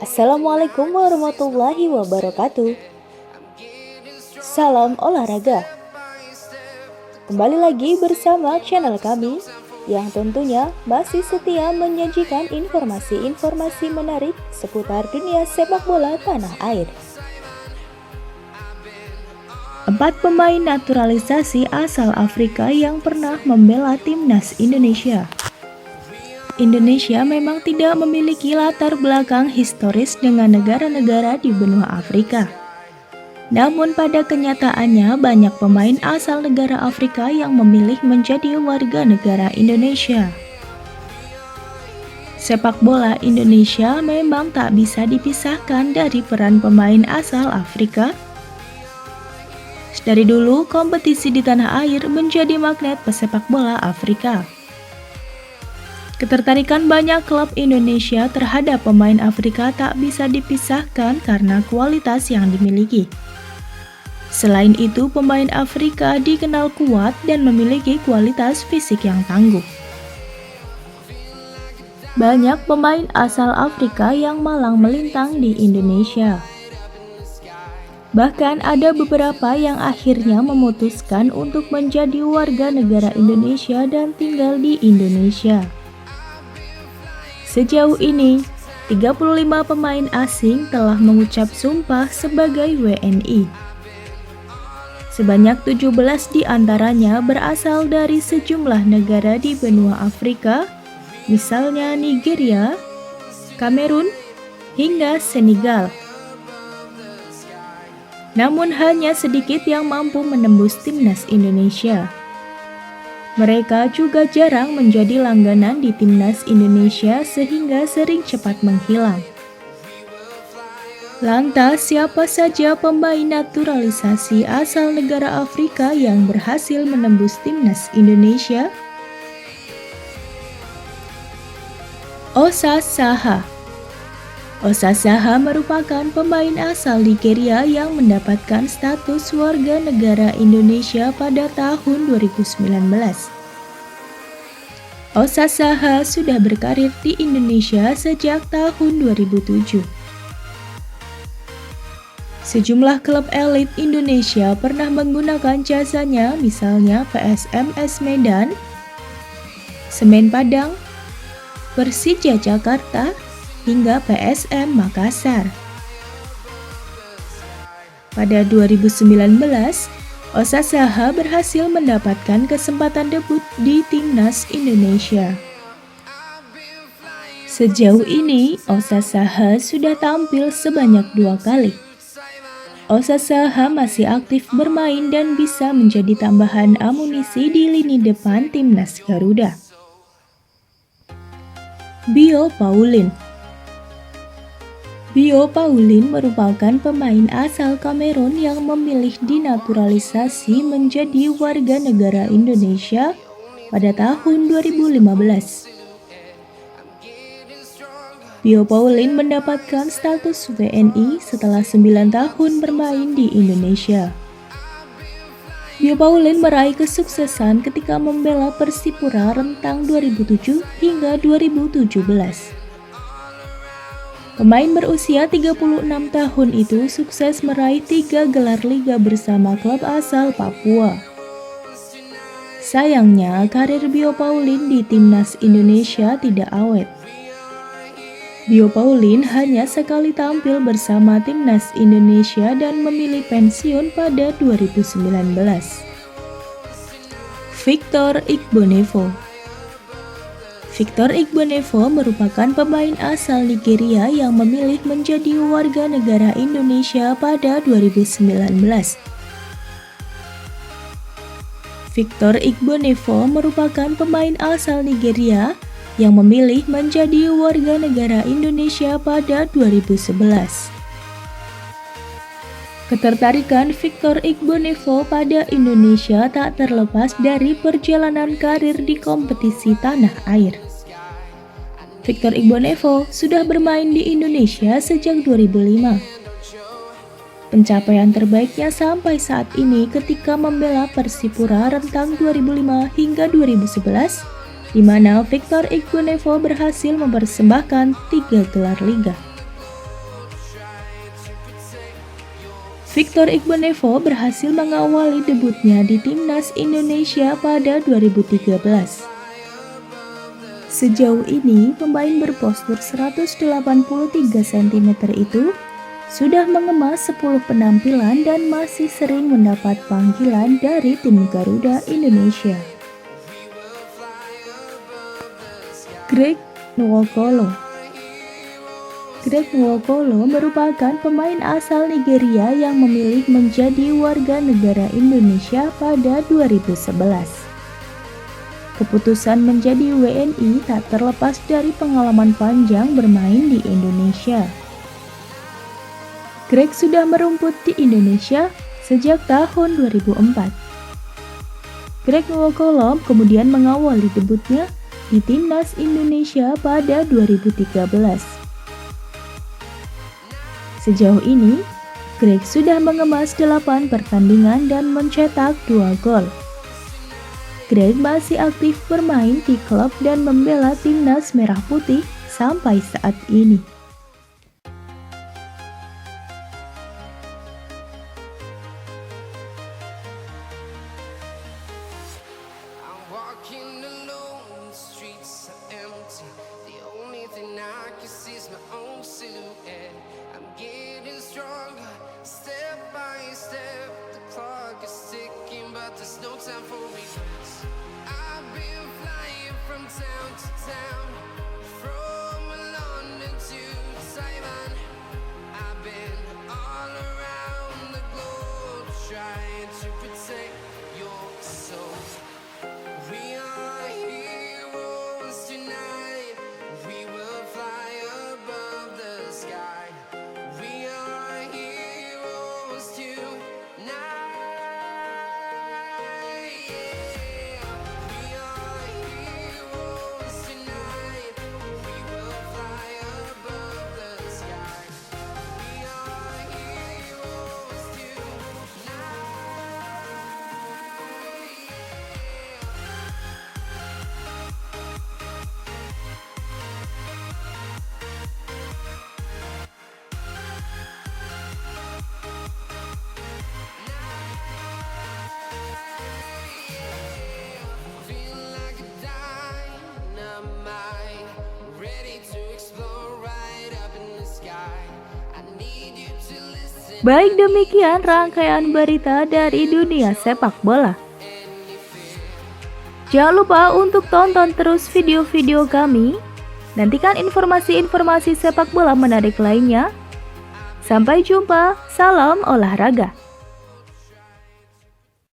Assalamualaikum warahmatullahi wabarakatuh. Salam olahraga. Kembali lagi bersama channel kami yang tentunya masih setia menyajikan informasi-informasi menarik seputar dunia sepak bola tanah air. 4 pemain naturalisasi asal Afrika yang pernah membela timnas Indonesia. Indonesia memang tidak memiliki latar belakang historis dengan negara-negara di benua Afrika. Namun pada kenyataannya banyak pemain asal negara Afrika yang memilih menjadi warga negara Indonesia. Sepak bola Indonesia memang tak bisa dipisahkan dari peran pemain asal Afrika. Dari dulu, kompetisi di tanah air menjadi magnet pesepak bola Afrika. Ketertarikan banyak klub Indonesia terhadap pemain Afrika tak bisa dipisahkan karena kualitas yang dimiliki. Selain itu, pemain Afrika dikenal kuat dan memiliki kualitas fisik yang tangguh. Banyak pemain asal Afrika yang malang melintang di Indonesia. Bahkan ada beberapa yang akhirnya memutuskan untuk menjadi warga negara Indonesia dan tinggal di Indonesia. Sejauh ini, 35 pemain asing telah mengucap sumpah sebagai WNI. Sebanyak 17 di antaranya berasal dari sejumlah negara di benua Afrika, misalnya Nigeria, Kamerun, hingga Senegal. Namun hanya sedikit yang mampu menembus timnas Indonesia. Mereka juga jarang menjadi langganan di timnas Indonesia sehingga sering cepat menghilang. Lantas, siapa saja pemain naturalisasi asal negara Afrika yang berhasil menembus timnas Indonesia? Osa Saha. Osa Saha merupakan pemain asal Nigeria yang mendapatkan status warga negara Indonesia pada tahun 2019. Osa Saha sudah berkarir di Indonesia sejak tahun 2007. Sejumlah klub elit Indonesia pernah menggunakan jasanya, misalnya PSMS Medan, Semen Padang, Persija Jakarta, hingga PSM Makassar. Pada 2019, Osa Saha berhasil mendapatkan kesempatan debut di timnas Indonesia. Sejauh ini, Osa Saha sudah tampil sebanyak 2 kali. Osa Saha masih aktif bermain dan bisa menjadi tambahan amunisi di lini depan timnas Garuda. Bio Paulin. Bio Paulin merupakan pemain asal Kamerun yang memilih dinaturalisasi menjadi warga negara Indonesia pada tahun 2015. Bio Paulin mendapatkan status WNI setelah 9 tahun bermain di Indonesia. Bio Paulin meraih kesuksesan ketika membela Persipura rentang 2007 hingga 2017. Pemain berusia 36 tahun itu sukses meraih 3 gelar liga bersama klub asal Papua. Sayangnya, karir Bio Paulin di timnas Indonesia tidak awet. Bio Paulin hanya sekali tampil bersama timnas Indonesia dan memilih pensiun pada 2019. Victor Igbonevo. Victor Igbonevo merupakan pemain asal Nigeria yang memilih menjadi warga negara Indonesia pada 2019. Victor Igbonevo merupakan pemain asal Nigeria yang memilih menjadi warga negara Indonesia pada 2011. Ketertarikan Victor Igbonevo pada Indonesia tak terlepas dari perjalanan karir di kompetisi tanah air. Victor Igbonevo sudah bermain di Indonesia sejak 2005. Pencapaian terbaiknya sampai saat ini ketika membela Persipura rentang 2005 hingga 2011, di mana Victor Igbonevo berhasil mempersembahkan 3 gelar liga. Victor Igbonevo berhasil mengawali debutnya di Timnas Indonesia pada 2013. Sejauh ini, pemain berpostur 183 cm itu sudah mengemas 10 penampilan dan masih sering mendapat panggilan dari tim Garuda Indonesia. Greg Nwokolo merupakan pemain asal Nigeria yang memilih menjadi warga negara Indonesia pada 2011. Keputusan menjadi WNI tak terlepas dari pengalaman panjang bermain di Indonesia. Greg sudah merumput di Indonesia sejak tahun 2004. Greg Nwokolo kemudian mengawali debutnya di Timnas Indonesia pada 2013. Sejauh ini, Greg sudah mengemas 8 pertandingan dan mencetak 2 gol. Greg masih aktif bermain di klub dan membela Timnas Merah Putih sampai saat ini. There's no time for regrets. I've been flying from town to town, from London to Taiwan. I've been all around the globe trying to protect your soul. We are heroes tonight. We will fly above the sky. We are heroes tonight. Baik, demikian rangkaian berita dari dunia sepak bola. Jangan lupa untuk tonton terus video-video kami. Nantikan informasi-informasi sepak bola menarik lainnya. Sampai jumpa, salam olahraga.